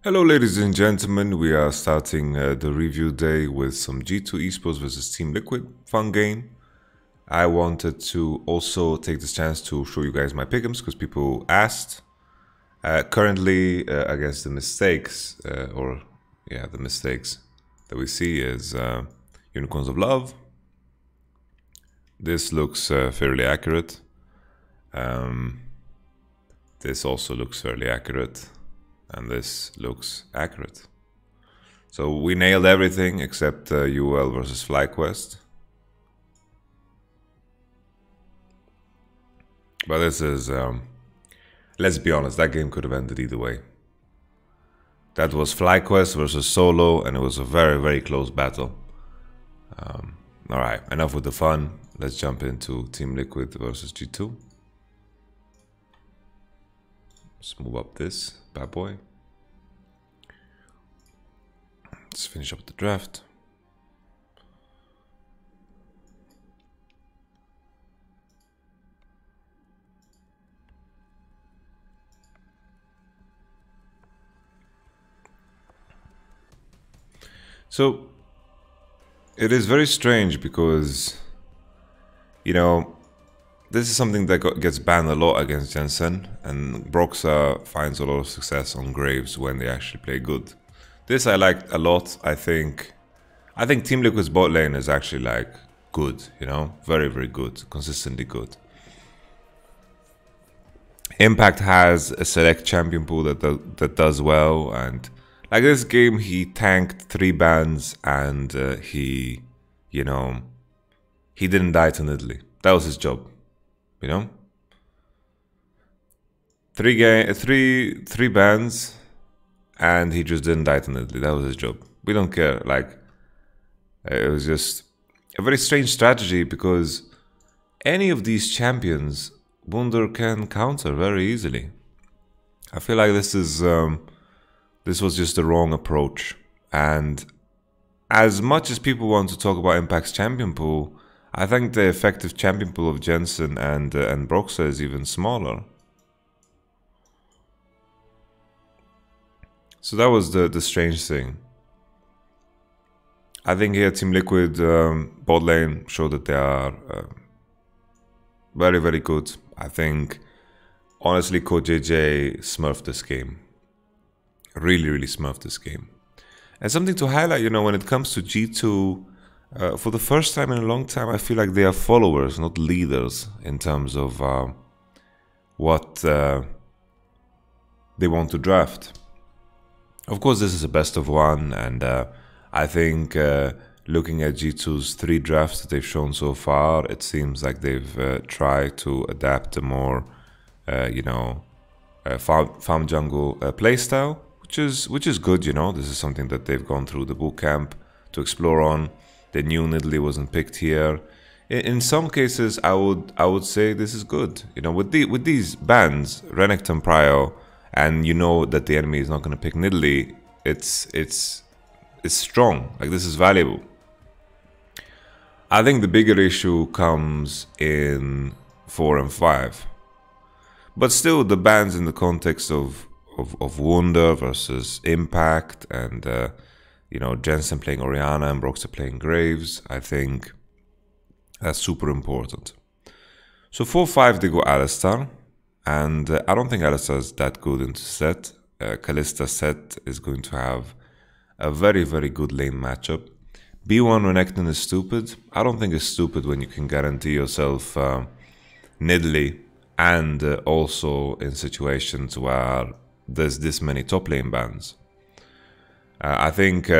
Hello ladies and gentlemen, we are starting the review day with some G2 Esports versus Team Liquid, fun game. I wanted to also take this chance to show you guys my pick'ems because people asked. Currently, I guess the mistakes, the mistakes that we see is Unicorns of Love. This looks fairly accurate. This also looks fairly accurate. And this looks accurate. So we nailed everything except UL versus FlyQuest. But this is, let's be honest, that game could have ended either way. That was FlyQuest versus Solo, and it was a very, very close battle. Alright, enough with the fun. Let's jump into Team Liquid versus G2. Let's move up this bad boy. Let's finish up the draft. So it is very strange because, you know, this is something that gets banned a lot against Jensen, and Broxah finds a lot of success on Graves when they actually play good. This I liked a lot. I think Team Liquid's bot lane is actually like good, you know, very, very good, consistently good. Impact has a select champion pool that does well, and like this game he tanked 3 bans and he didn't die to Nidalee. That was his job. You know, 3 bans, and he just didn't die to Nidalee. That was his job. We don't care. Like, it was just a very strange strategy because any of these champions, Wunder can counter very easily. I feel like this was just the wrong approach. And as much as people want to talk about Impact's champion pool, I think the effective champion pool of Jensen and Broxah is even smaller. So that was the strange thing. I think here Team Liquid bot lane showed that they are very, very good. I think, honestly, CodeJJ smurfed this game. Really, really smurfed this game. And something to highlight, you know, when it comes to G2, for the first time in a long time, I feel like they are followers, not leaders, in terms of what they want to draft. Of course, this is a best of one, and I think looking at G2's 3 drafts that they've shown so far, it seems like they've tried to adapt a more, farm jungle playstyle, which is good. You know, this is something that they've gone through the bootcamp to explore on. They knew Nidalee wasn't picked here. In some cases, I would say this is good. You know, with these bans, Renekton Prio, and you know that the enemy is not going to pick Nidalee, it's strong. Like, this is valuable. I think the bigger issue comes in 4 and 5. But still, the bans in the context of Wunder versus Impact and Jensen playing Orianna and Broxah playing Graves, I think that's super important. So 4-5 they go Alistar, and I don't think Alistar is that good into set. Kalista set is going to have a very, very good lane matchup. B1 Renekton is stupid. I don't think it's stupid when you can guarantee yourself Nidalee, and also in situations where there's this many top lane bans. I think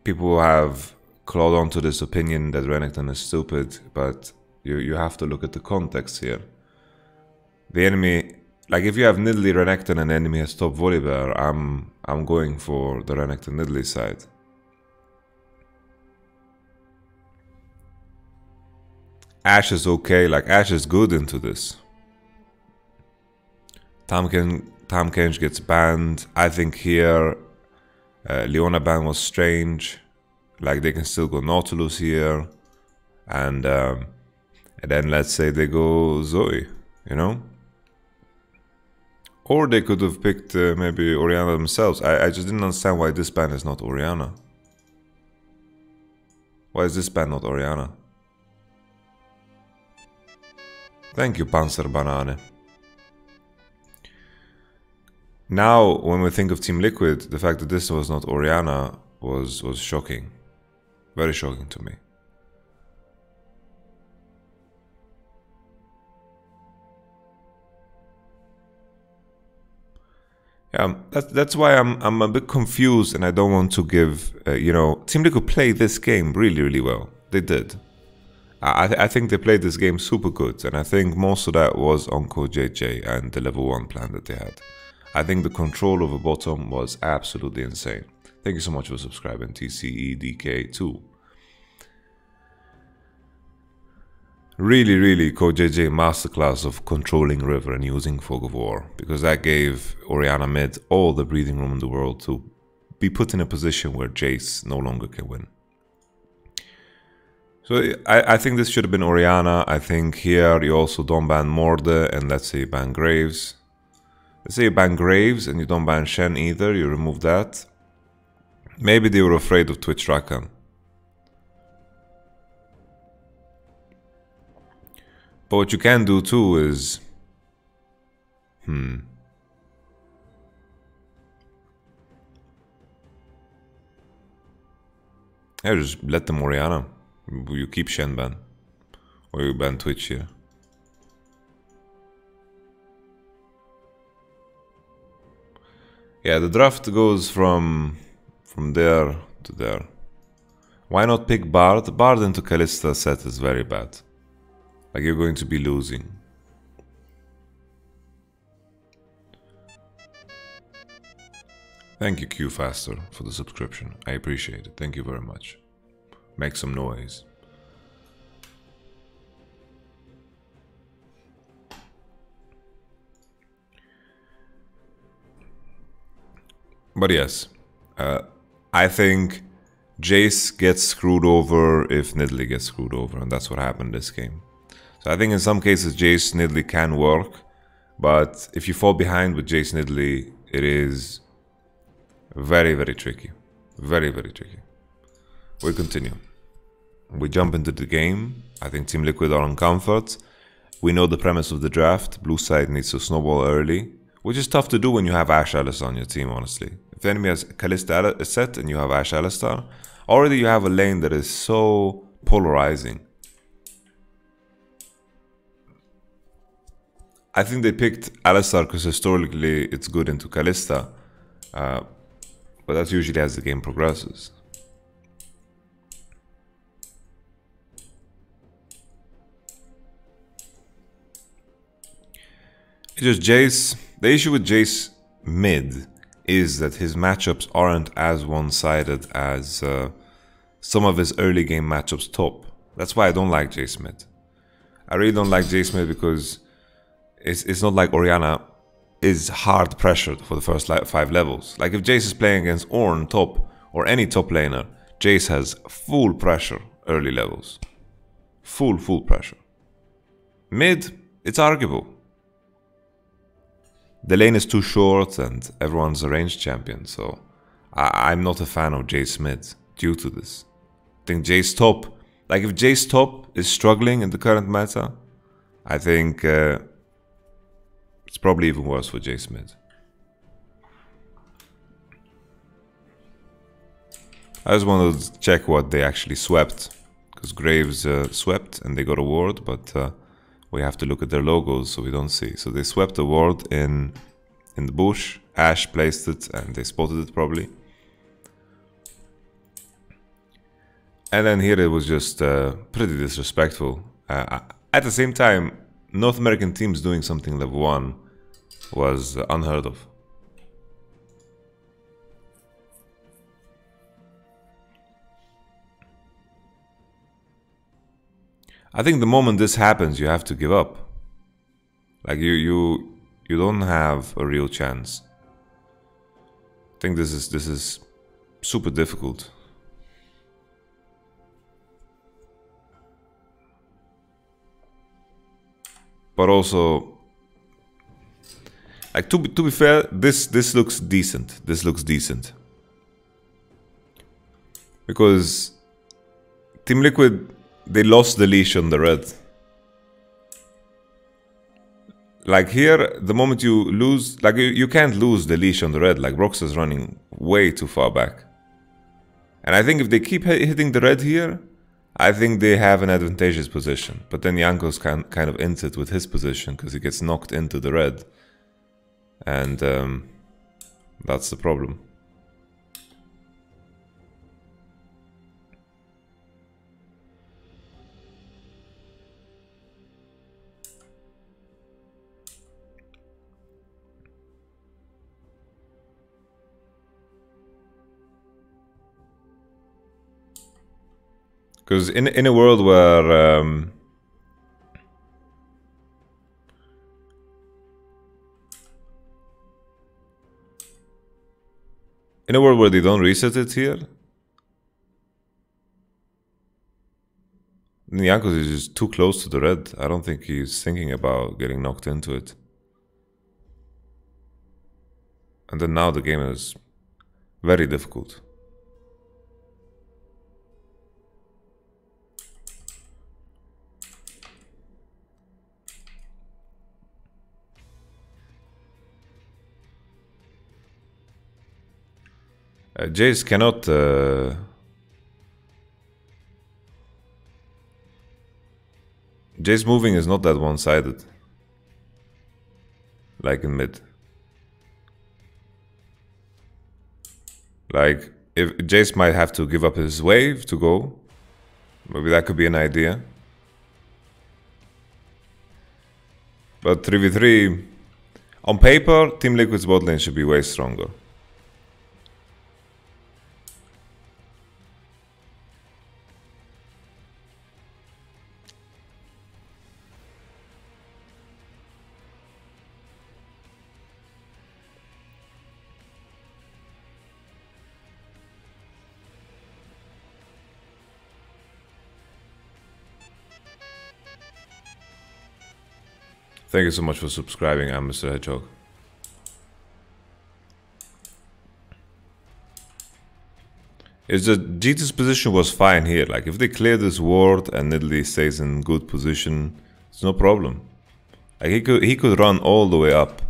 people have clawed onto this opinion that Renekton is stupid, but you have to look at the context here. The enemy, like if you have Nidalee Renekton and the enemy has top Volibear, I'm going for the Renekton Nidalee side. Ashe is okay, like Ashe is good into this. Tahm Kench gets banned. I think here Leona ban was strange. Like, they can still go Nautilus here, and then let's say they go Zoe, you know, Or they could have picked maybe Orianna themselves. I just didn't understand why this ban is not Orianna. Why is this ban not Orianna? Thank you, Panzer Banane. Now, when we think of Team Liquid, the fact that this was not Orianna was shocking. Very shocking to me. Yeah, that's why I'm a bit confused, and I don't want to give. You know, Team Liquid played this game really well. They did. I think they played this game super good, and I think most of that was on CoJJ and the level 1 plan that they had. I think the control over bottom was absolutely insane. Thank you so much for subscribing, TCEDK2. Really CoJJ masterclass of controlling River and using Fog of War, because that gave Orianna mid all the breathing room in the world to be put in a position where Jace no longer can win. So I think this should have been Orianna. I think here you also don't ban Morde and let's say you ban Graves. Let's say you ban Graves and you don't ban Shen either, you remove that. Maybe they were afraid of Twitch Rakan. But what you can do too is... Yeah, just let them Orianna. You keep Shen ban. Or you ban Twitch here. Yeah, the draft goes from there to there. Why not pick Bard? Bard into Kalista set is very bad. Like, you're going to be losing. Thank you, Q Faster, for the subscription. I appreciate it. Thank you very much. Make some noise. But yes, I think Jace gets screwed over if Nidalee gets screwed over, and that's what happened this game. So I think in some cases Jace Nidalee can work, but if you fall behind with Jace Nidalee, it is very tricky. Very tricky. We continue. We jump into the game. I think Team Liquid are on comfort. We know the premise of the draft. Blue side needs to snowball early, which is tough to do when you have Ashe Alistar on your team, honestly. If the enemy has Kalista set and you have Ashe Alistar, already you have a lane that is so polarizing. I think they picked Alistar because historically it's good into Kalista, but that's usually as the game progresses. It's just Jace. The issue with Jace mid is that his matchups aren't as one-sided as some of his early game matchups top. That's why I don't like Jace mid. I really don't like Jace mid because it's not like Orianna is hard pressured for the first 5 levels. Like if Jace is playing against Ornn top or any top laner, Jace has full pressure early levels. Full pressure. Mid, it's arguable. The lane is too short and everyone's a ranged champion, so I'm not a fan of Jace mid due to this. I think Jace top, like if Jace top is struggling in the current meta, I think it's probably even worse for Jace mid. I just wanted to check what they actually swept, because Graves swept and they got a ward, but we have to look at their logos so we don't see. So they swept a ward in the bush, Ashe placed it and they spotted it probably. And then here it was just pretty disrespectful. At the same time, North American teams doing something level 1 was unheard of. I think the moment this happens, you have to give up. Like you don't have a real chance. I think this is super difficult. But also, Like to be fair, this looks decent. This looks decent. Because Team Liquid, they lost the leash on the red. Like here, the moment you lose, like you can't lose the leash on the red. Like Brox is running way too far back. And I think if they keep hitting the red here, I think they have an advantageous position. But then Jankos kind of ends it with his position because he gets knocked into the red. And that's the problem. Because in a world where they don't reset it here, Jankos is just too close to the red. I don't think he's thinking about getting knocked into it. And then now the game is very difficult. Jace cannot Jace moving is not that one-sided like in mid. Like if Jace might have to give up his wave to go, maybe that could be an idea. But 3v3 on paper, Team Liquid's bot lane should be way stronger. Thank you so much for subscribing. I'm Mr. Hedgehog. It's just G2's position was fine here. Like if they clear this ward and Nidalee stays in good position, it's no problem. Like he could run all the way up.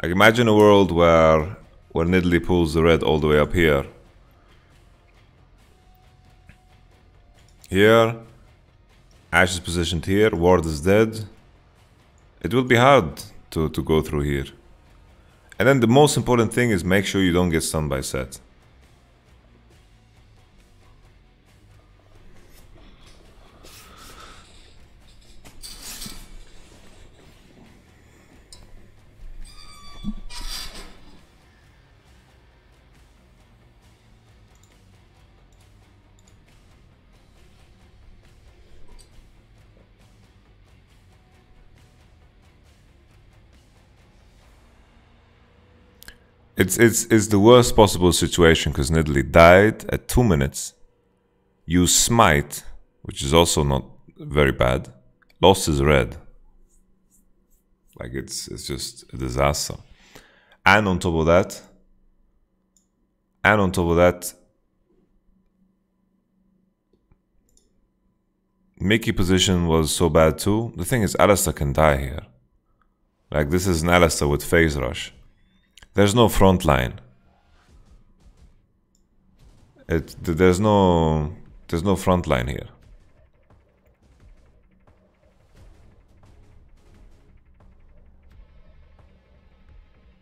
Like imagine a world where Nidalee pulls the red all the way up here. Here, Ashe is positioned here. Ward is dead. It will be hard to go through here. And then the most important thing is make sure you don't get stunned by Sett. It's the worst possible situation because Nidalee died at 2 minutes. You smite, which is also not very bad. Lost his red. Like it's just a disaster. And on top of that, Mickey position was so bad too. The thing is, Alistar can die here. Like this is an Alistar with phase rush. There's no front line. There's no front line here.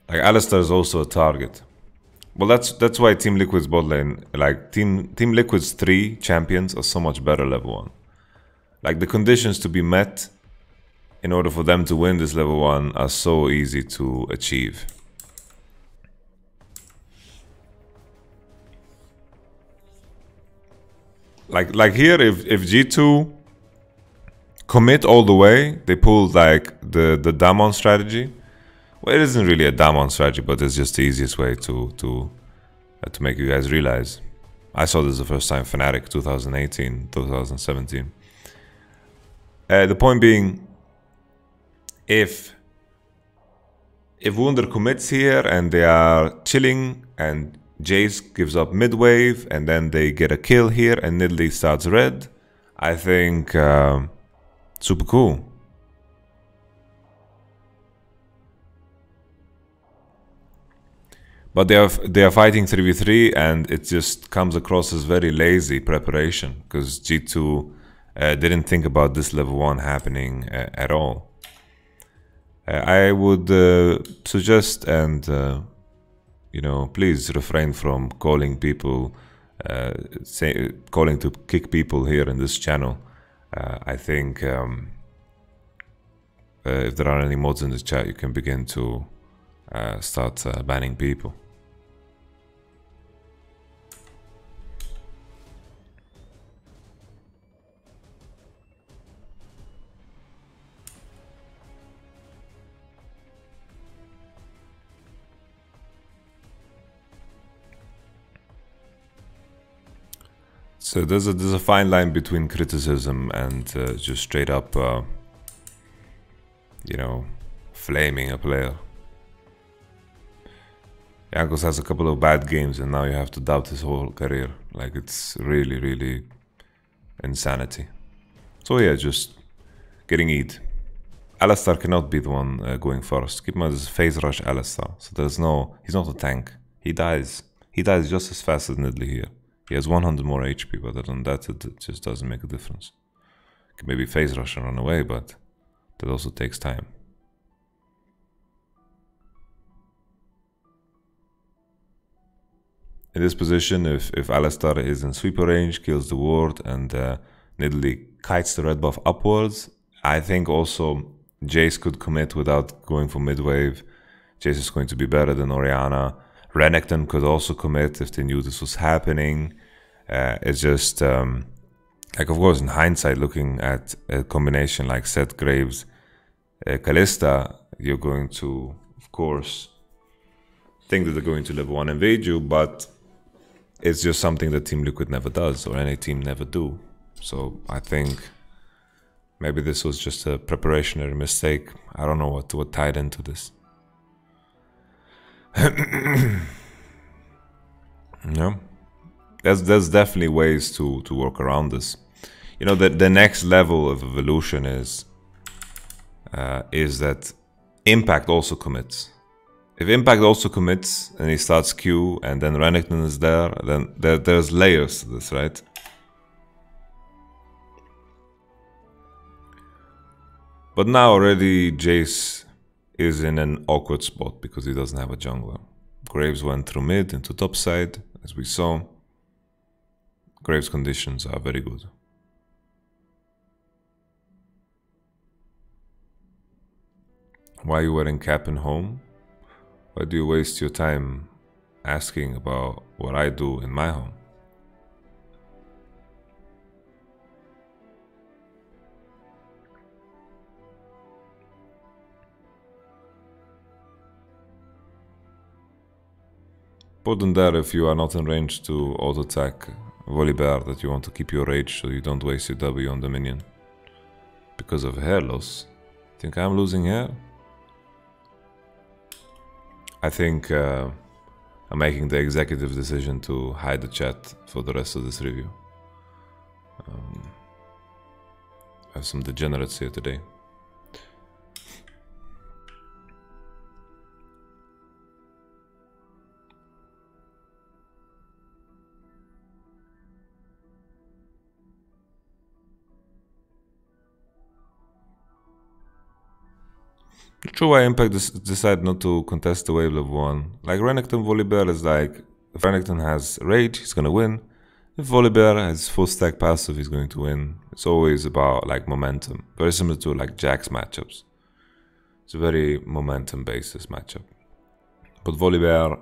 Like Alistar is also a target. Well, that's why Team Liquid's bot lane, like Team Liquid's 3 champions are so much better level 1. Like the conditions to be met in order for them to win this level 1 are so easy to achieve. Like here, if G2 commit all the way, they pull like the Damwon strategy. Well, it isn't really a Damwon strategy, but it's just the easiest way to make you guys realize. I saw this the first time, Fnatic 2018, 2017. The point being, if if Wunder commits here and they are chilling and Jace gives up mid wave and then they get a kill here and Nidalee starts red, I think super cool. But they are fighting 3v3 and it just comes across as very lazy preparation because G2 didn't think about this level 1 happening at all. I would suggest and please refrain from calling people, calling to kick people here in this channel. I think if there are any mods in the chat, you can begin to start banning people. So there's a fine line between criticism and just straight up, flaming a player. Jankos has a couple of bad games and now you have to doubt his whole career. Like, it's really, really insanity. So yeah, just getting Eid. Alistar cannot be the one going first. Keep him as phase rush Alistar. So he's not a tank. He dies. He dies just as fast as Nidalee here. He has 100 more HP, but other than that, it just doesn't make a difference. Can maybe phase rush and run away, but that also takes time. In this position, if Alistar is in sweeper range, kills the ward, and Nidalee kites the red buff upwards, I think also Jace could commit without going for mid wave. Jace is going to be better than Orianna. Renekton could also commit if they knew this was happening. It's just, like, of course, in hindsight, looking at a combination like Sett, Graves, Kalista, you're going to, of course, think that they're going to level 1 invade you, but it's just something that Team Liquid never does, or any team never do. So I think maybe this was just a preparationary mistake. I don't know what tied into this. No, there's definitely ways to work around this. You know, the next level of evolution is that Impact also commits. If Impact also commits and he starts Q and then Renekton is there, then there's layers to this, right? But now already Jace is in an awkward spot because he doesn't have a jungler. Graves went through mid into top side, as we saw. Graves' conditions are very good. Why are you wearing cap in home? Why do you waste your time asking about what I do in my home? Put in there if you are not in range to auto-attack Volibear, that you want to keep your rage so you don't waste your W on the minion. Because of hair loss. Think I'm losing hair? I think I'm making the executive decision to hide the chat for the rest of this review. I have some degenerates here today. Not sure why Impact decided not to contest the wave level 1. Like, Renekton Volibear is like, if Renekton has rage, he's gonna win. If Volibear has full stack passive, he's going to win. It's always about like momentum. Very similar to like Jax matchups. It's a very momentum based this matchup. But Volibear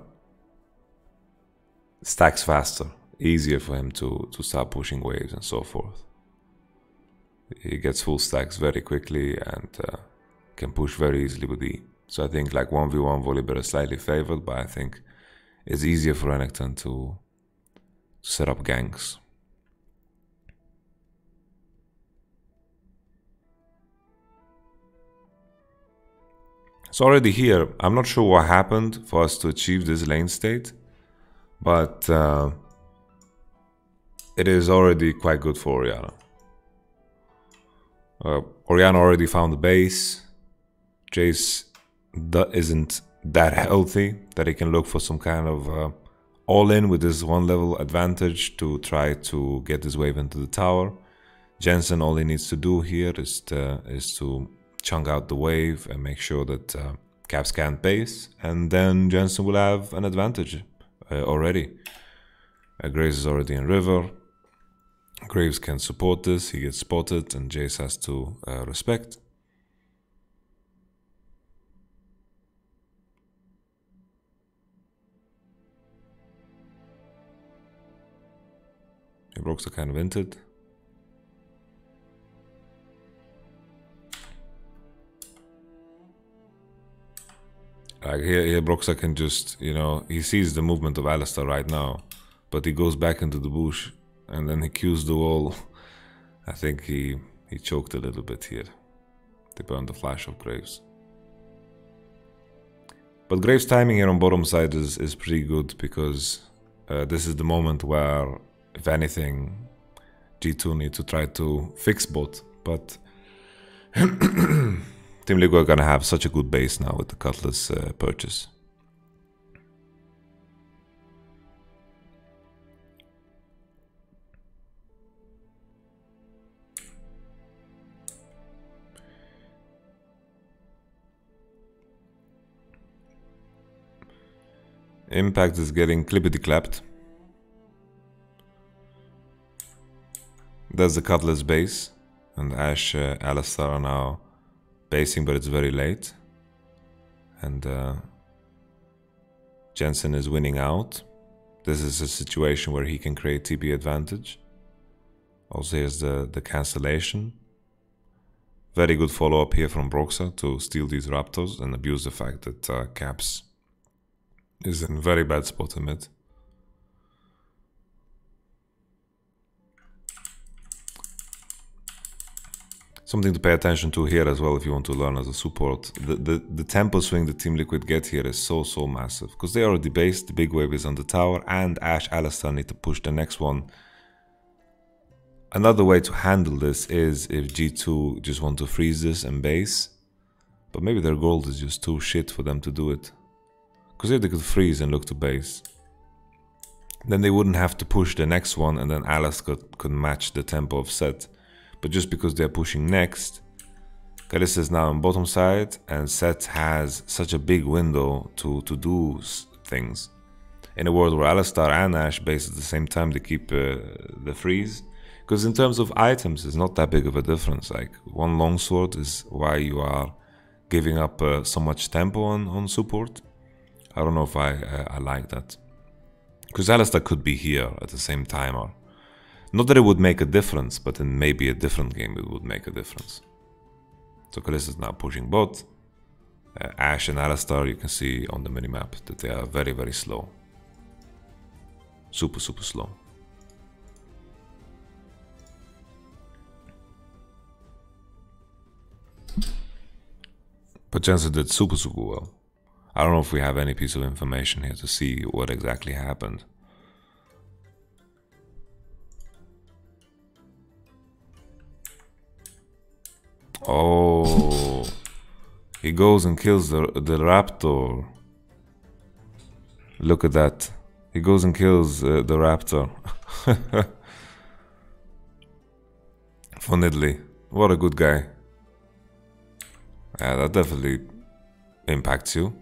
stacks faster. Easier for him to start pushing waves and so forth. He gets full stacks very quickly and can push very easily with E. So I think like 1v1 Volibear is slightly favored, but I think it's easier for Renekton to set up ganks. It's already here. I'm not sure what happened for us to achieve this lane state, but it is already quite good for Orianna. Orianna already found the base. Jace isn't that healthy that he can look for some kind of all-in with this 1-level advantage to try to get this wave into the tower. Jensen, all he needs to do here is to chunk out the wave and make sure that Caps can't base, and then Jensen will have an advantage already. Graves is already in river. Graves can support this, he gets spotted, and Jace has to respect. Broxah kind of hinted. Like here Broxah can just, you know, he sees the movement of Alistar right now, but he goes back into the bush and then he cues the wall. I think he choked a little bit here. They burned the flash of Graves. But Graves' timing here on bottom side is pretty good, because this is the moment where, if anything, G2 need to try to fix bot, but Team Liquid are gonna have such a good base now with the Cutlass purchase. Impact is getting clippity clapped. That's the Cutlass base, and Ashe, Alistar are now basing, but it's very late. And Jensen is winning out. This is a situation where he can create TP advantage. Also here's the cancellation. Very good follow-up here from Broxah to steal these Raptors and abuse the fact that Caps is in very bad spot in mid. Something to pay attention to here as well if you want to learn as a support. The tempo swing that Team Liquid get here is so massive, because they already based, the big wave is on the tower, and Ashe, Alistar need to push the next one. Another way to handle this is if G2 just want to freeze this and base, but maybe their gold is just too shit for them to do it. Because if they could freeze and look to base, then they wouldn't have to push the next one, and then Alistar could match the tempo of Sett. But just because they're pushing next, Kalista is now on bottom side, and Sett has such a big window to do things. In a world where Alistar and Ashe base at the same time, they keep the freeze. Because in terms of items, it's not that big of a difference. Like, one longsword is why you are giving up so much tempo on support. I don't know if I like that. Because Alistar could be here at the same time, or not that it would make a difference, but in maybe a different game it would make a difference. So Kalista is now pushing bot. Ashe and Alistar, you can see on the minimap that they are very slow. Super slow. But Jensen did super well. I don't know if we have any piece of information here to see what exactly happened. Oh, he goes and kills the Raptor. Look at that. He goes and kills the Raptor. For Nidalee. What a good guy. Yeah, that definitely impacts you.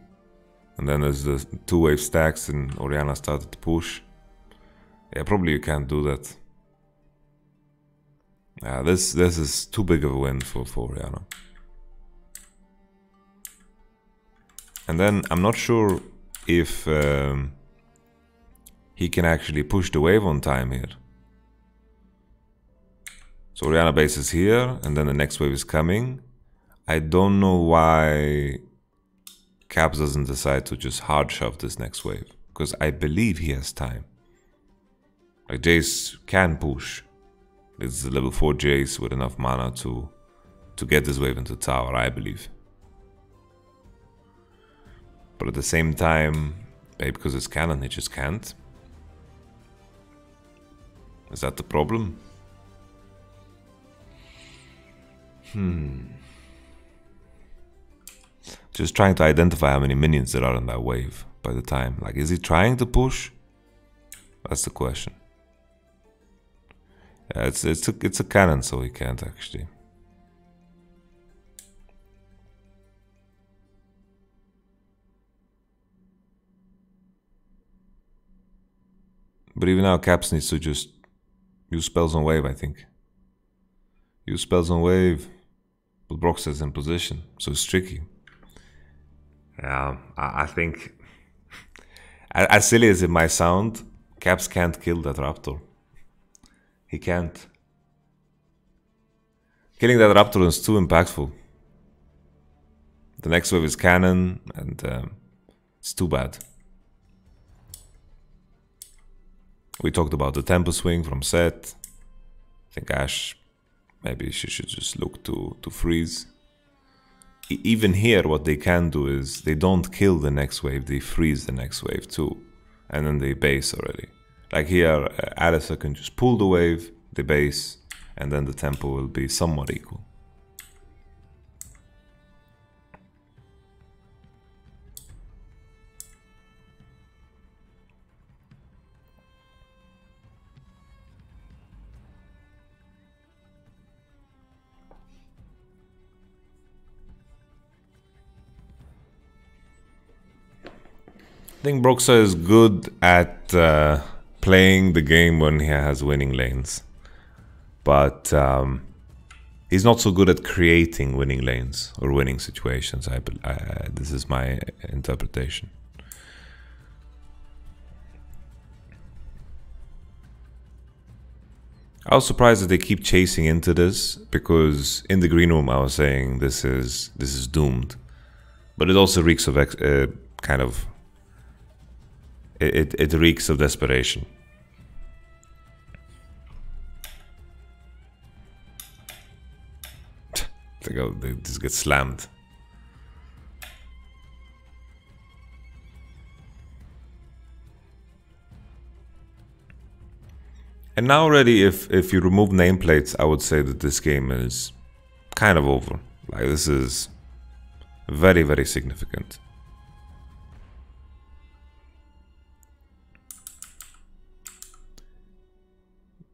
And then there's the 2-wave stacks and Orianna started to push. Yeah, probably you can't do that. Yeah, this is too big of a win for Orianna. And then I'm not sure if he can actually push the wave on time here. So Orianna base is here, and then the next wave is coming. I don't know why Caps doesn't decide to just hard shove this next wave, because I believe he has time. Like, Jace can push. It's the level 4 Jace with enough mana to get this wave into tower, I believe. But at the same time, maybe because it's cannon, he just can't. Is that the problem? Just trying to identify how many minions there are in that wave by the time. Like, is he trying to push? That's the question. Yeah, it's a cannon, so he can't actually. But even now, Caps needs to just use spells on wave, I think. Use spells on wave. But Brox is in position, so it's tricky. Yeah, I think, as silly as it might sound, Caps can't kill that Raptor. He can't. Killing that Raptor is too impactful. The next wave is cannon, and it's too bad. We talked about the tempo swing from Set. I think Ashe, maybe she should just look to freeze. Even here, what they can do is they don't kill the next wave, they freeze the next wave too. And then they base already. Like here, Alistar can just pull the wave, they base, and then the tempo will be somewhat equal. I think Broxah is good at playing the game when he has winning lanes. But he's not so good at creating winning lanes or winning situations. This is my interpretation. I was surprised that they keep chasing into this, because in the green room I was saying this is doomed. But it also reeks of kind of... It reeks of desperation. They just get slammed. And now already, if you remove nameplates, I would say that this game is kind of over. Like, this is very, very significant.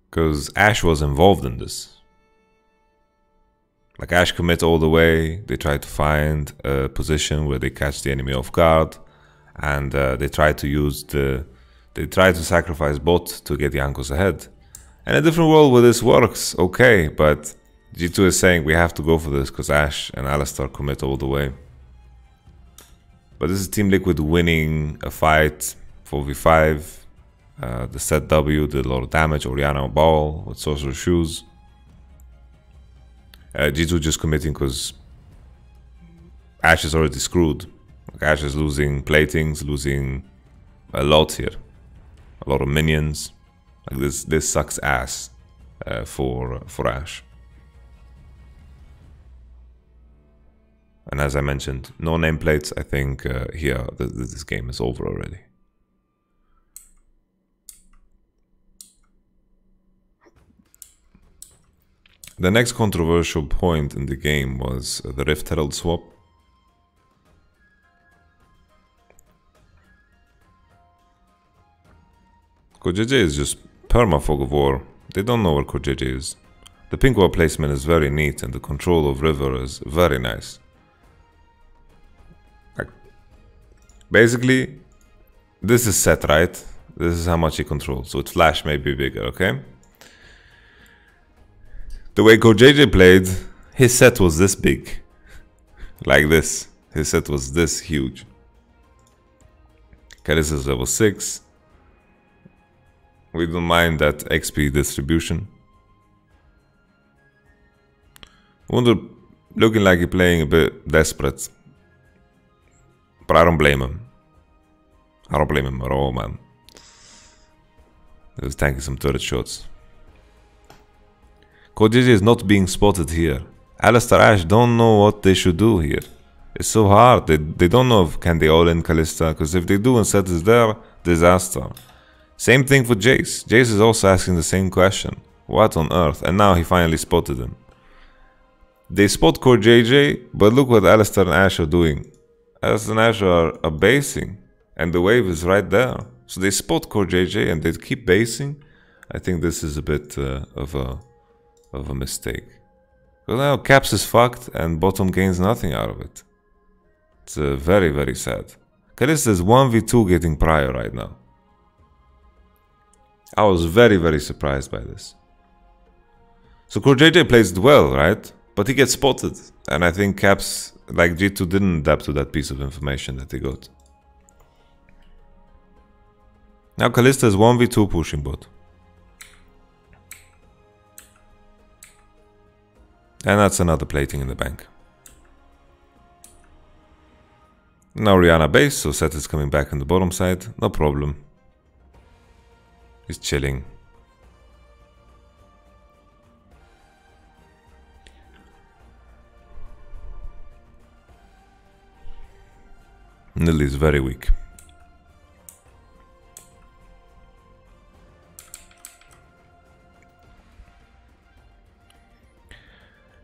Because Ashe was involved in this. Like, Ashe commit all the way, they try to find a position where they catch the enemy off guard, and they try to sacrifice bot to get Jankos ahead. And a different world where this works, okay, but G2 is saying we have to go for this because Ashe and Alistar commit all the way. But this is Team Liquid winning a fight 4v5. The Set W did a lot of damage. Orianna Ball with Sorcerer Shoes. G2 just committing because Ashe is already screwed. Like, Ashe is losing platings, losing a lot here. A lot of minions. Like, this sucks ass for Ashe. And as I mentioned, no nameplates. I think here this game is over already. The next controversial point in the game was the Rift Herald swap. KoJJ is just perma Fog of War. They don't know where KoJJ is. The pink wall placement is very neat and the control of River is very nice. Like, basically, this is Set, right? This is how much he controls. So its flash may be bigger, okay? The way KoJJ played, his set was this big. Like this. His set was this huge. Kalista is level 6. We don't mind that XP distribution. Wunder looking like he's playing a bit desperate. But I don't blame him. I don't blame him at all, man. He was tanking some turret shots. KoJJ is not being spotted here. Alistar Ashe don't know what they should do here. It's so hard. They don't know if can they all in Kalista, because if they do and Sett is there, disaster. Same thing for Jace. Jace is also asking the same question. What on earth? And now he finally spotted him. They spot core JJ, but look what Alistar and Ashe are doing. Alistar and Ashe are basing, and the wave is right there. So they spot core JJ and they keep basing. I think this is a bit of a mistake. Well, now Caps is fucked and bottom gains nothing out of it. It's very, very sad. Kalista is 1v2 getting Prior right now. I was very, very surprised by this. So core JJ plays it well, right? But he gets spotted. And I think Caps, like G2, didn't adapt to that piece of information that they got. Now Kalista is 1v2 pushing bot. And that's another plating in the bank. Now Orianna base, so Sett is coming back on the bottom side. No problem. He's chilling. Nidalee is very weak.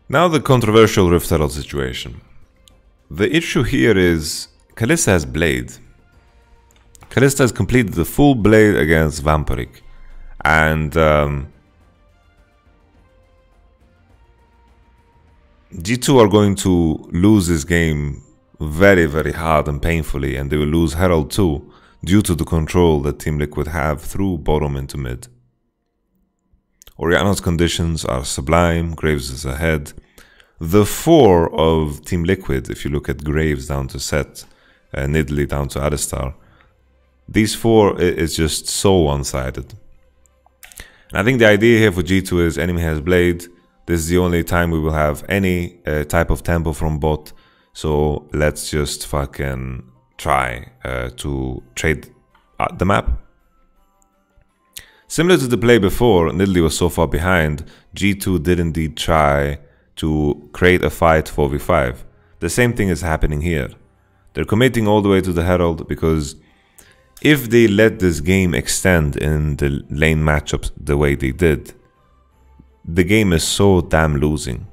Now the controversial Rift Herald situation. The issue here is Kalista has Blade. Kalista has completed the full Blade against Vampiric. And G2 are going to lose this game very, very hard and painfully, and they will lose Herald too, due to the control that Team Liquid have through bottom into mid. Orianna's conditions are sublime, Graves is ahead. The 4 of Team Liquid, if you look at Graves down to Sett, Nidalee down to Alistar, these 4 is just so one-sided. And I think the idea here for G2 is enemy has Blade. This is the only time we will have any type of tempo from bot. So let's just fucking try to trade the map. Similar to the play before, Nidalee was so far behind, G2 did indeed try to create a fight 4v5. The same thing is happening here. They're committing all the way to the Herald because if they let this game extend in the lane matchups the way they did, the game is so damn losing.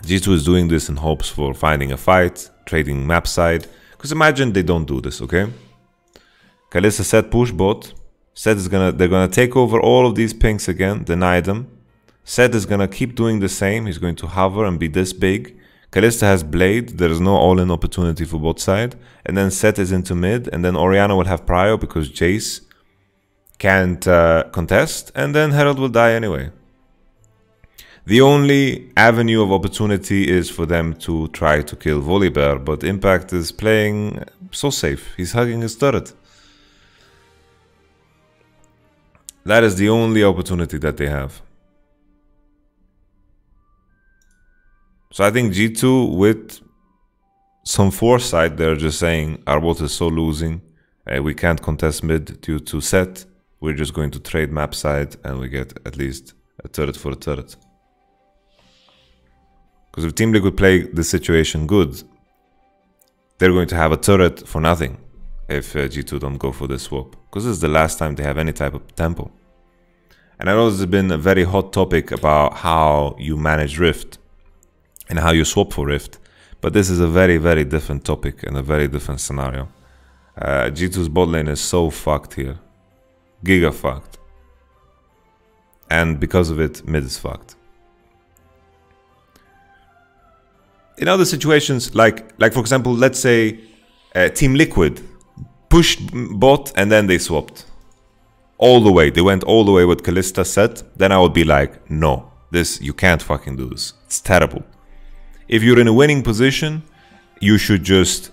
G2 is doing this in hopes for finding a fight, trading map side, because imagine they don't do this, okay? Kalista Sett push bot. Sett is they're gonna take over all of these pinks again, deny them. Sett is gonna keep doing the same. He's going to hover and be this big. Kalista has Blade. There is no all-in opportunity for both side. And then Sett is into mid. And then Orianna will have Prio because Jace can't contest. And then Herald will die anyway. The only avenue of opportunity is for them to try to kill Volibear. But Impact is playing so safe. He's hugging his turret. That is the only opportunity that they have. So I think G2 with some foresight, they're just saying our bot is so losing, we can't contest mid due to Sett. We're just going to trade map side and we get at least a turret for a turret. Because if Team Liquid play the situation good, they're going to have a turret for nothing if G2 don't go for this swap. Because this is the last time they have any type of tempo. And I know this has been a very hot topic about how you manage Rift and how you swap for Rift. But this is a very, very different topic and a very different scenario. G2's bot lane is so fucked here. Giga fucked. And because of it, mid is fucked. In other situations, like for example, let's say Team Liquid pushed bot and then they swapped. All the way. They went all the way with Kalista Sett. Then I would be like, no, you can't fucking do this. It's terrible. If you're in a winning position, you should just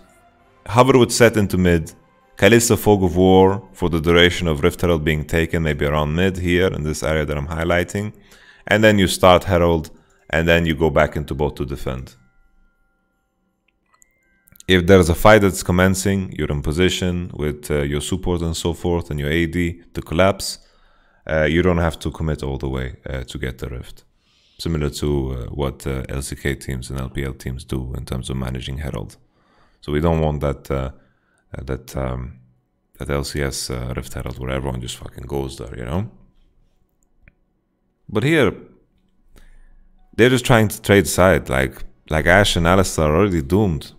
hover with Sett into mid, Kalista Fog of War for the duration of Rift Herald being taken, maybe around mid here in this area that I'm highlighting, and then you start Herald, and then you go back into bot to defend. If there's a fight that's commencing, you're in position with your support and so forth, and your AD to collapse, you don't have to commit all the way to get the Rift. Similar to what LCK teams and LPL teams do in terms of managing Herald. So we don't want that that LCS Rift Herald where everyone just fucking goes there, you know? But here, they're just trying to trade side, like Ashe and Alistar are already doomed.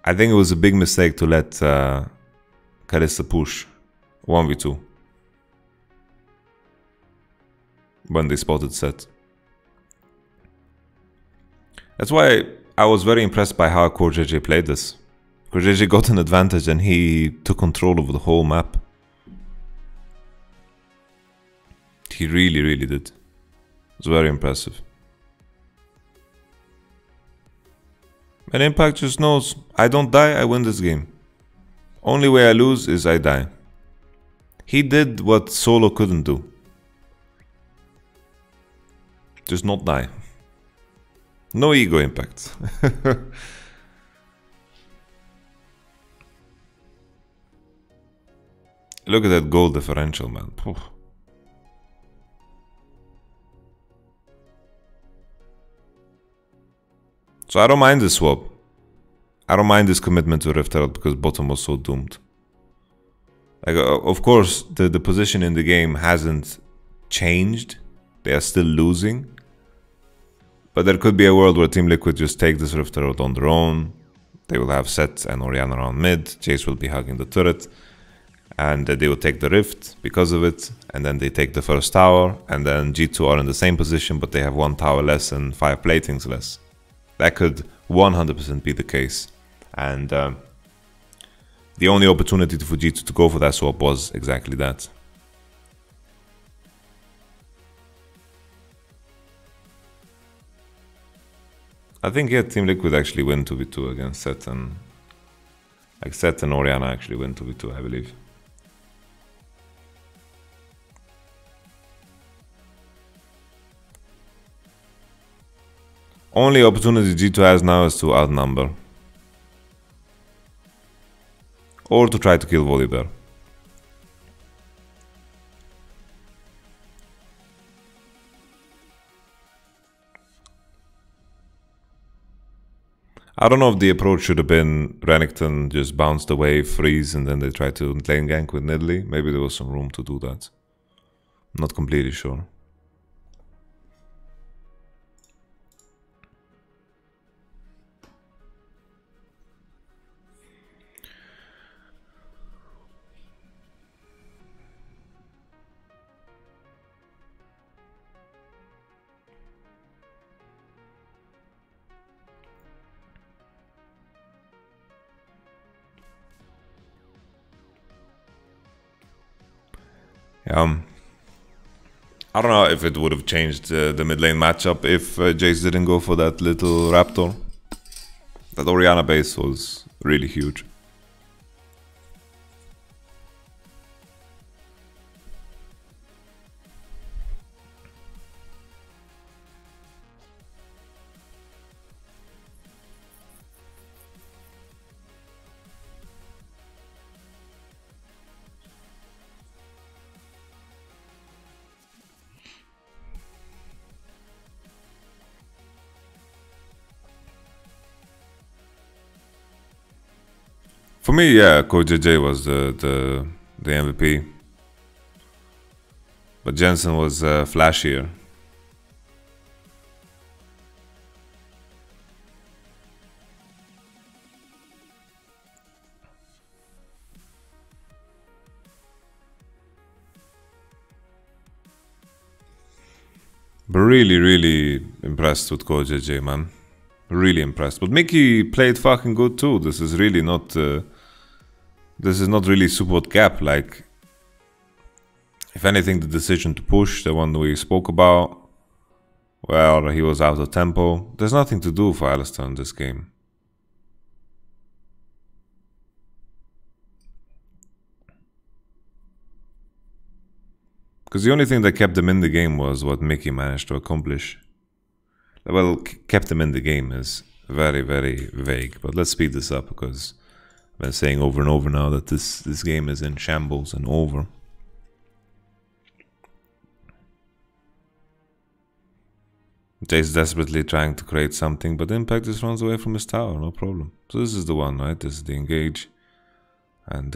I think it was a big mistake to let Kalista push 1v2 when they spotted Sett. That's why I was very impressed by how CoreJJ played this. CoreJJ got an advantage and he took control over the whole map. He really, really did. It was very impressive. And Impact just knows, I don't die, I win this game. Only way I lose is I die. He did what Solo couldn't do. Just not die. No ego, Impact. Look at that goal differential, man. Poof. So I don't mind this swap. I don't mind this commitment to Rift Herald because bottom was so doomed. Like, of course, the position in the game hasn't changed. They are still losing. But there could be a world where Team Liquid just take this Rift Herald on their own. They will have Sett and Orianna around mid. Jace will be hugging the turret. And they will take the Rift because of it. And then they take the first tower. And then G2 are in the same position, but they have 1 tower less and 5 platings less. That could 100% be the case. And the only opportunity for G2 to go for that swap was exactly that. I think, yeah, Team Liquid actually win 2v2 against Sett and... Like, Sett and Orianna actually win 2v2, I believe. Only opportunity G2 has now is to outnumber. Or to try to kill Volibear. I don't know if the approach should have been Renekton just bounced away, freeze, and then they try to lane gank with Nidalee. Maybe there was some room to do that. I'm not completely sure. I don't know if it would have changed the mid lane matchup if Jace didn't go for that little Raptor. That Orianna base was really huge. For me, yeah, CoreJJ was the MVP. But Jensen was flashier. But really, really impressed with CoreJJ, man. Really impressed. But Mickey played fucking good too. This is really not... this is not really support gap. Like, if anything, the decision to push, the one we spoke about, well, he was out of tempo. There's nothing to do for Alistar in this game. Because the only thing that kept them in the game was what Mickey managed to accomplish. Well, kept them in the game is very, very vague. But let's speed this up because I've been saying over and over now that this game is in shambles and over. Jace desperately trying to create something, but Impact just runs away from his tower, no problem. So this is the one, right? This is the engage. And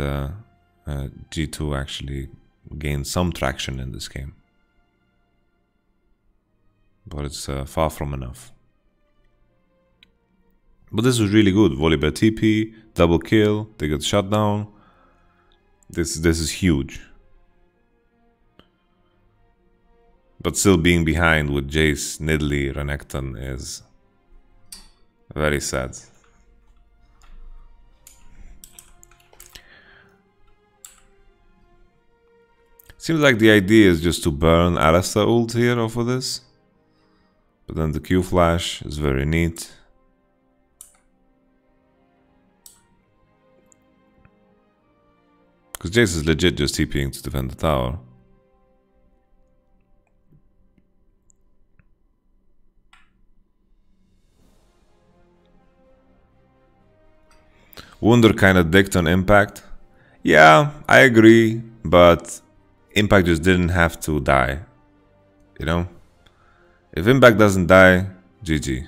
G2 actually gained some traction in this game. But it's far from enough. But this was really good. Volibear TP, double kill, they get shut down. This is huge. But still being behind with Jace, Nidalee, Renekton is very sad. Seems like the idea is just to burn Alistar ult here off of this. But then the Q flash is very neat. Because Jace is legit just TPing to defend the tower. Wunder kind of dicked on Impact. Yeah, I agree, but Impact just didn't have to die. You know? If Impact doesn't die, GG.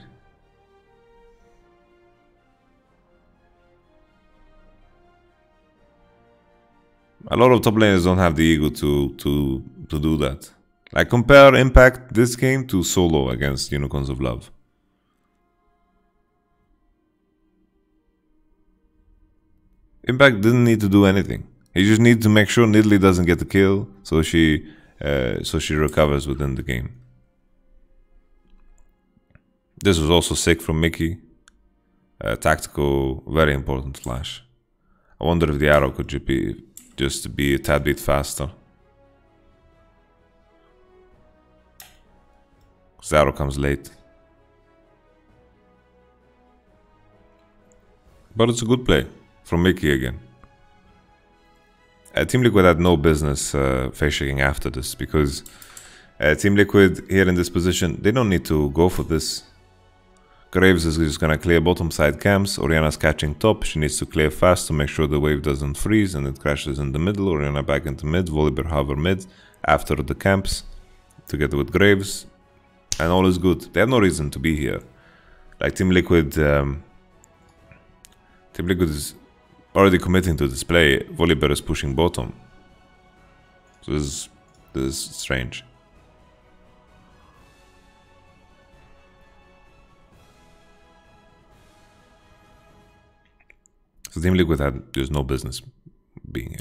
A lot of top laners don't have the ego to do that. Like, compare Impact this game to Solo against Unicorns of Love. Impact didn't need to do anything. He just needs to make sure Nidalee doesn't get the kill, so she recovers within the game. This was also sick from Mickey. Tactical, very important flash. I wonder if the arrow could just be a tad bit faster. Because the arrow comes late. But it's a good play from Mickey again. Team Liquid had no business face shaking after this, because Team Liquid here in this position, they don't need to go for this. Graves is just gonna clear bottom side camps. Orianna's catching top. She needs to clear fast to make sure the wave doesn't freeze and it crashes in the middle. Orianna back into mid. Volibear hover mid after the camps together with Graves. And all is good. They have no reason to be here. Like Team Liquid is already committing to this play. Volibear is pushing bottom. So this is strange. So Team Liquid had just no business being here.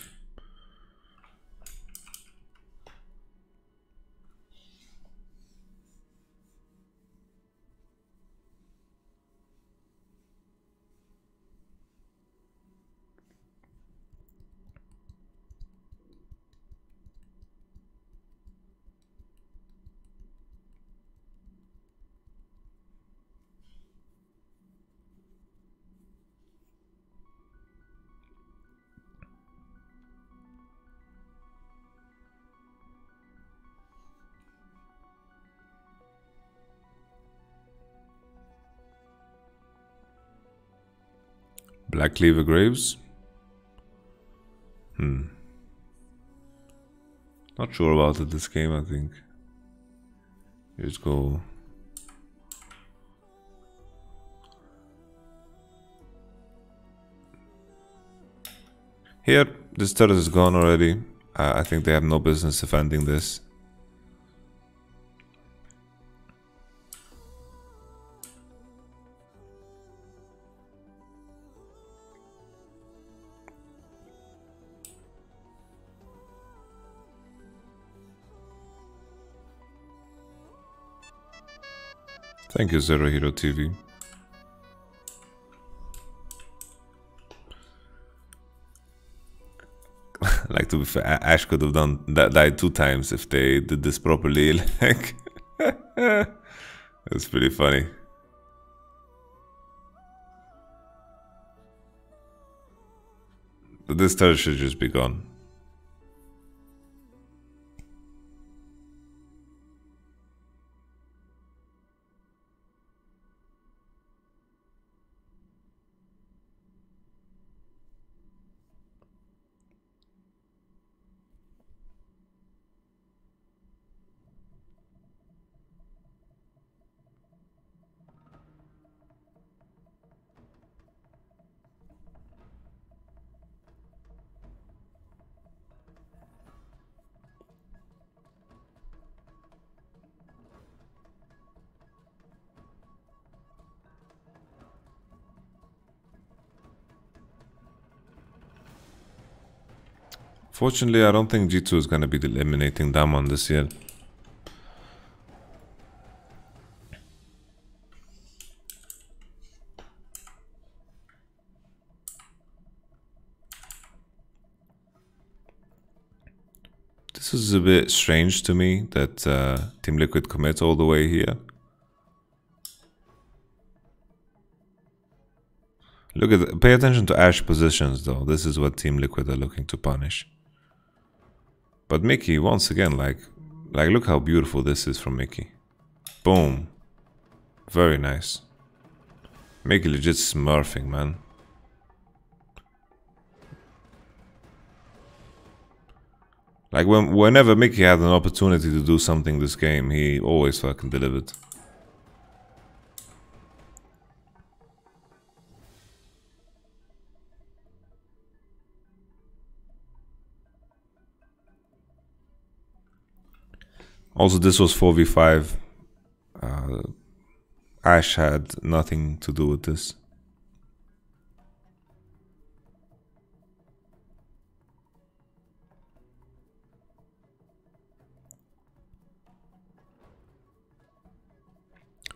Black Cleaver Graves. Not sure about it this game, I think. Let's go. Here, this turret is gone already. I think they have no business defending this. Thank you, Zero Hero TV. Like, to be fair, Ash could have died 2 times if they did this properly. Like, that's pretty funny. But this turret should just be gone. Fortunately, I don't think G2 is gonna be eliminating Damwon this year. This is a bit strange to me that Team Liquid commits all the way here. Look at pay attention to Ashe positions though. This is what Team Liquid are looking to punish. But Mickey, once again, like look how beautiful this is from Mickey. Boom. Very nice. Mickey legit smurfing, man. Like whenever Mickey had an opportunity to do something this game, he always fucking delivered. Also, this was 4v5. Ashe had nothing to do with this.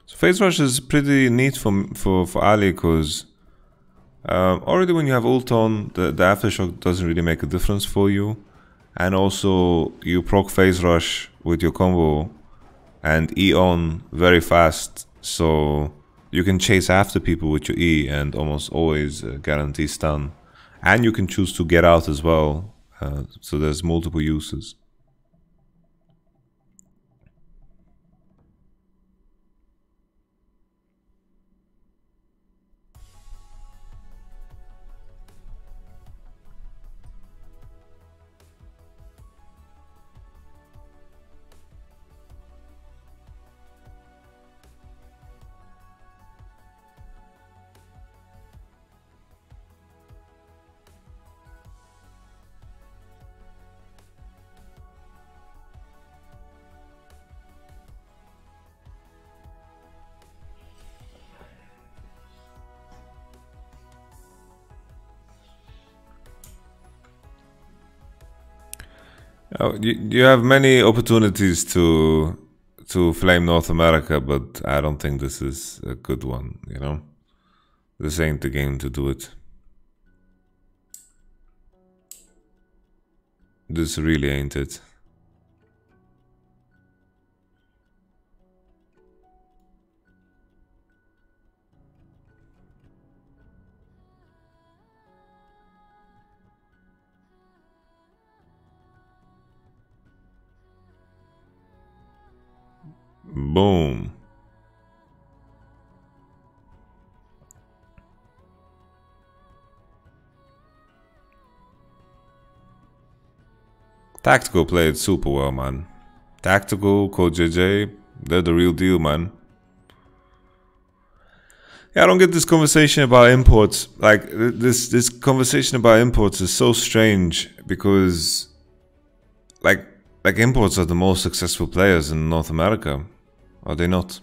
So phase rush is pretty neat for Ali because already when you have ult on, the aftershock doesn't really make a difference for you. And also, you proc phase rush with your combo and E on very fast, so you can chase after people with your E and almost always guarantee stun. And you can choose to get out as well, so there's multiple uses. You have many opportunities to flame North America, but I don't think this is a good one, you know? This ain't the game to do it. This really ain't it. Boom. Tactical played super well, man. Tactical, CodeJJ, they're the real deal, man. Yeah, I don't get this conversation about imports. Like this conversation about imports is so strange because like imports are the most successful players in North America. Are they not?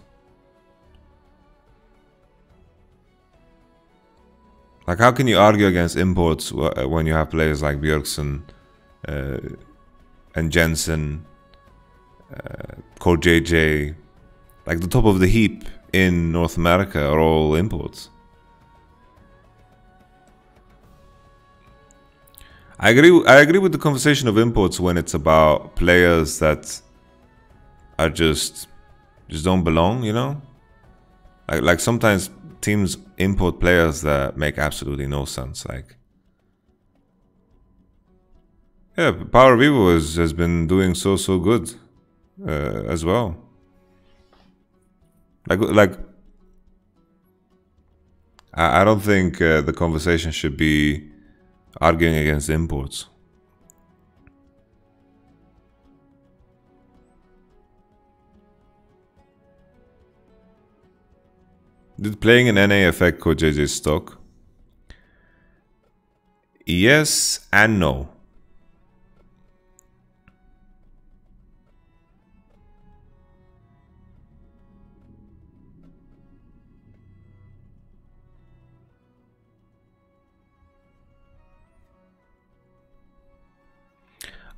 Like, how can you argue against imports when you have players like Bjergsen and Jensen, CodeJJ, like the top of the heap in North America are all imports? I agree with the conversation of imports when it's about players that are just don't belong, you know? Like sometimes teams import players that make absolutely no sense. Like, yeah, Power Vivo has been doing so good as well. Like I don't think the conversation should be arguing against imports. Did playing in NA affect CodeJJ's stock? Yes and no.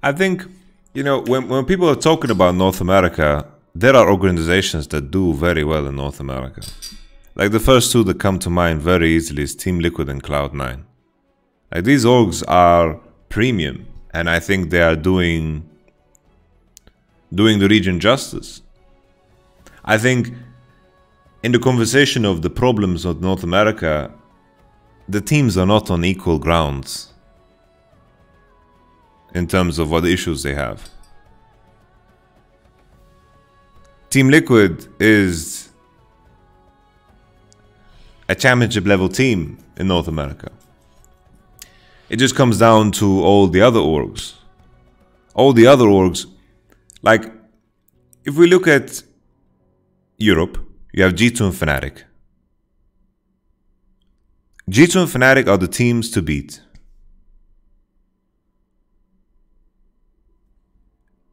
I think, when people are talking about North America, there are organizations that do very well in North America. Like the first two that come to mind very easily is Team Liquid and Cloud9. Like these orgs are premium, and I think they are doing the region justice. I think in the conversation of the problems of North America, the teams are not on equal grounds in terms of what issues they have. Team Liquid is a championship level team in North America. It just comes down to all the other orgs. All the other orgs, like if we look at Europe, you have G2 and Fnatic. G2 and Fnatic are the teams to beat.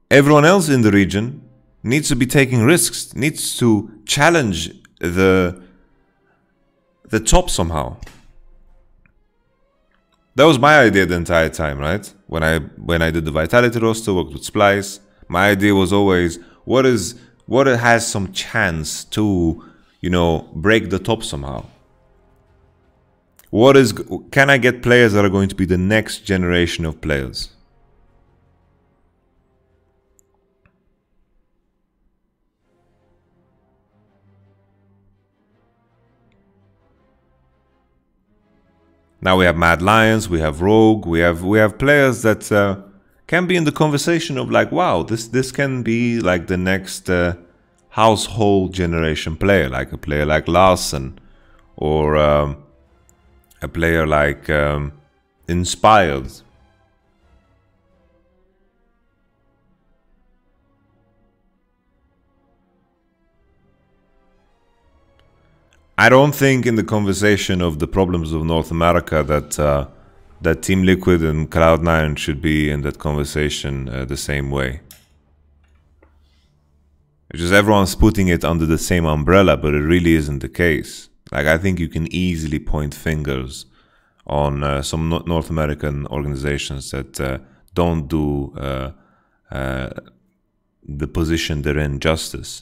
Everyone else in the region needs to be taking risks, needs to challenge the top somehow. That was my idea the entire time, right? When I did the Vitality roster, worked with Splyce, my idea was always what has some chance to, break the top somehow. Can I get players that are going to be the next generation of players? Now we have Mad Lions, we have Rogue, we have players that can be in the conversation of like, wow, this can be like the next household generation player, like a player like Larsen, or a player like Inspired. I don't think in the conversation of the problems of North America that Team Liquid and Cloud9 should be in that conversation the same way. It's just everyone's putting it under the same umbrella, but it really isn't the case. Like I think you can easily point fingers on some North American organizations that don't do the position they're in justice.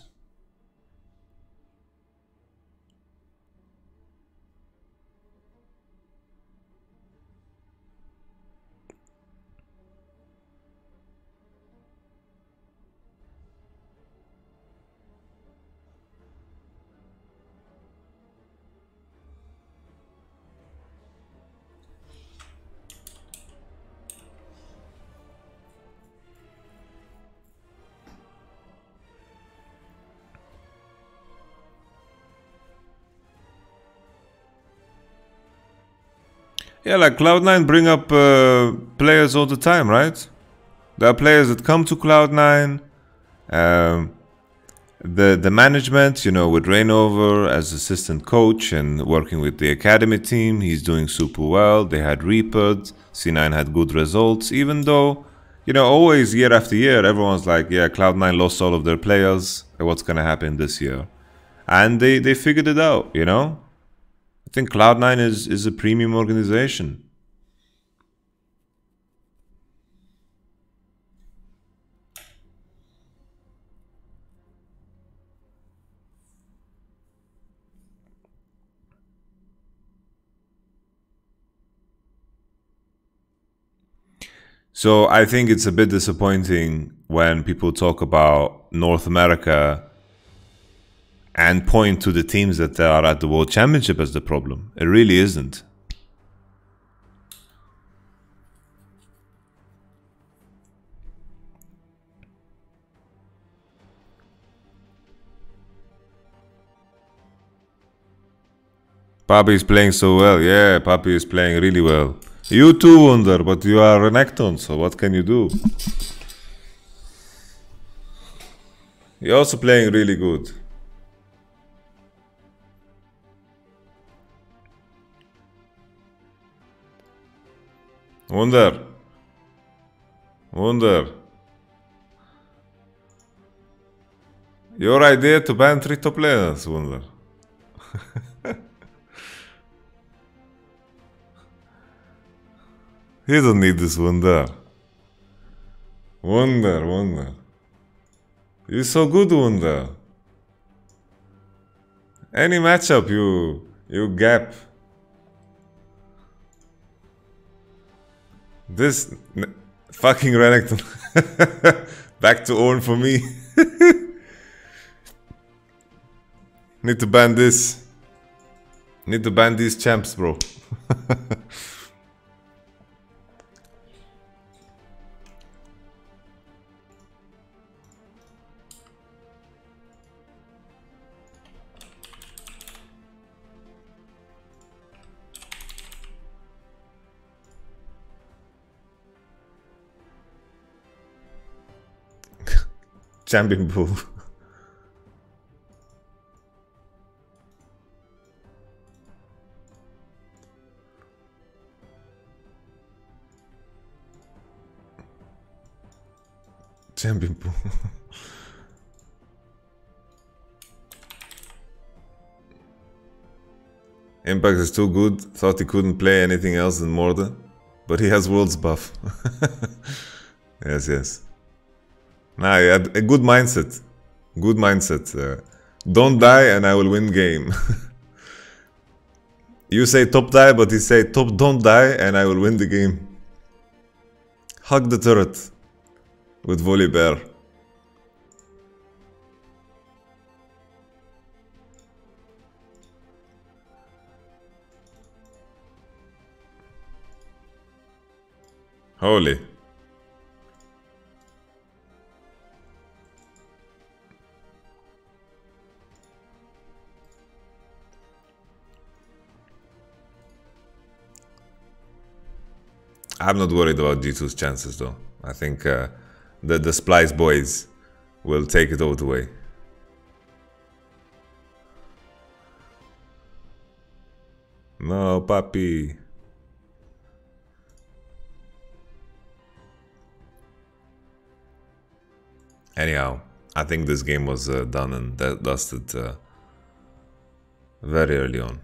Yeah, like Cloud9 bring up players all the time, right? There are players that come to Cloud9. The management, with Rainover as assistant coach and working with the academy team, he's doing super well. They had Reaper, C9 had good results, even though, always year after year, everyone's like, yeah, Cloud9 lost all of their players. What's going to happen this year? And they figured it out, I think Cloud9 is a premium organization. So I think it's a bit disappointing when people talk about North America and point to the teams that are at the World Championship as the problem. It really isn't. Papi is playing so well. Yeah, Papi is playing really well. You too, Wunder, but you are Renekton, so what can you do? You're also playing really good. Wunder. Your idea to ban 3 top laners, Wunder. He don't need this Wunder. Wonder, Wonder. You're so good, Wonder. Any matchup you gap. This fucking Renekton. Back to Ornn for me. Need to ban this. Need to ban these champs, bro. Champion pool. Champion pool. Impact is too good. Thought he couldn't play anything else than Morden, but he has world's buff. Yes, yes. Nah, he had a good mindset. Good mindset. Don't die and I will win game. You say top die, but he say top don't die and I will win the game. Hug the turret with Volibear. Holy. I'm not worried about G2's chances though. I think the Splice boys will take it all the way. No, papi. Anyhow, I think this game was done and dusted very early on.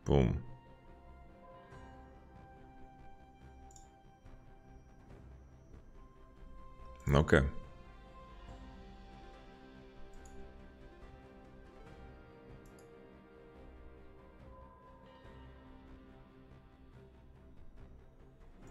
Boom. Okay.